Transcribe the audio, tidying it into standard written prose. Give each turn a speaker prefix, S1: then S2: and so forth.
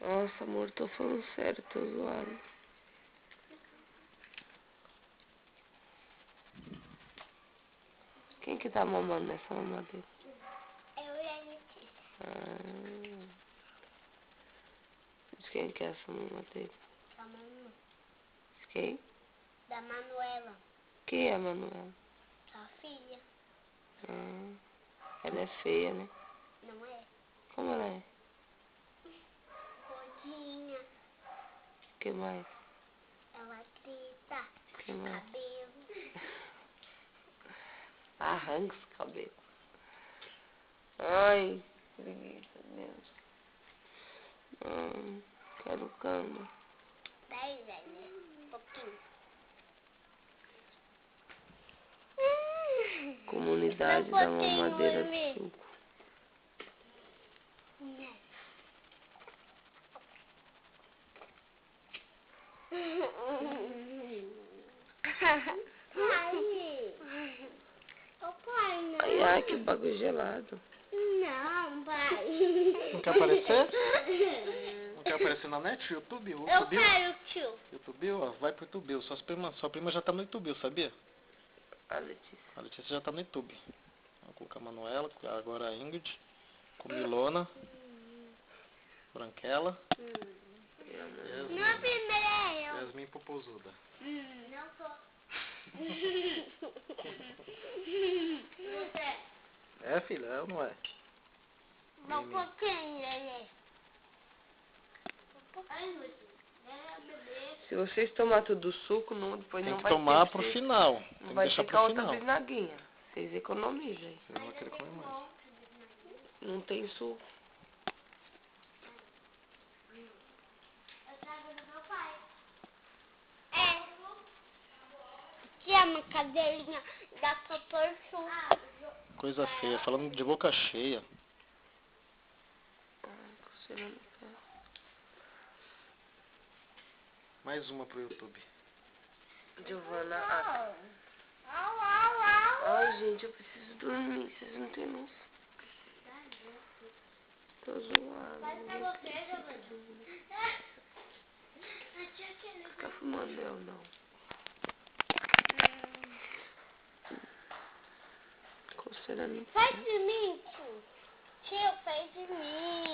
S1: Nossa, amor, tô falando sério, tô zoado. Quem que tá mamando nessa mamadeira?
S2: Eu e a Letícia.
S1: De quem que é essa mamadeira?
S2: Da Manu.
S1: De quem?
S2: Da Manuela.
S1: Quem é a Manuela?
S2: Sua filha.
S1: Ela é feia, né?
S2: Não é?
S1: Como ela é?
S2: Gordinha.
S1: O que mais?
S2: Ela grita.
S1: O que mais?
S2: Cabelo.
S1: Arranca os cabelos. Ai, que preguiça mesmo. Quero cama.
S2: 10 anos. Um pouquinho.
S1: Comunidade da mamadeira do suco.
S2: Pai. Ô pai, não.
S1: Ai, que bagulho gelado.
S2: Não, pai.
S3: Não quer aparecer? Não quer aparecer na net? YouTube?
S2: Eu
S3: YouTube?
S2: quero, tio.
S3: YouTube, ó, vai pro YouTube. Sua prima já tá no YouTube, sabia?
S1: A Letícia.
S3: A Letícia já tá no YouTube. Vou colocar a Manuela, agora a Ingrid, com Milona, Branquela.
S2: Não, a primeira é eu.
S3: Yasmin Popozuda.
S2: Não tô. Você?
S3: É, filha, é ou não é?
S2: Um pouquinho, Lelê. Ai, meu Deus. Bebê.
S1: Se vocês tomar tudo o suco, depois
S3: Tem
S1: não
S3: que
S1: vai
S3: tomar
S1: ter
S3: pro
S1: vocês-
S3: final.
S1: Não
S3: Tem que
S1: vai
S3: deixar
S1: ficar
S3: pro
S1: outra
S3: final.
S1: bisnaguinha. Vocês economizem.
S3: Você não vai querer comer mais.
S1: Não tem suco.
S2: Eu trago do meu pai. É. Que é uma cadeirinha da proporção.
S3: Coisa feia, falando de boca cheia.
S1: Coceira no pé.
S3: Mais uma pro YouTube.
S1: Giovana.
S2: Au, au, au.
S1: Ai, gente, eu preciso dormir. Vocês não têm noção. Tô zoada.
S2: Vai pra você, Giovana.
S1: Tá fumando eu, não. Coceira no pé.
S2: Faz de mim, tio. Tio, faz de mim.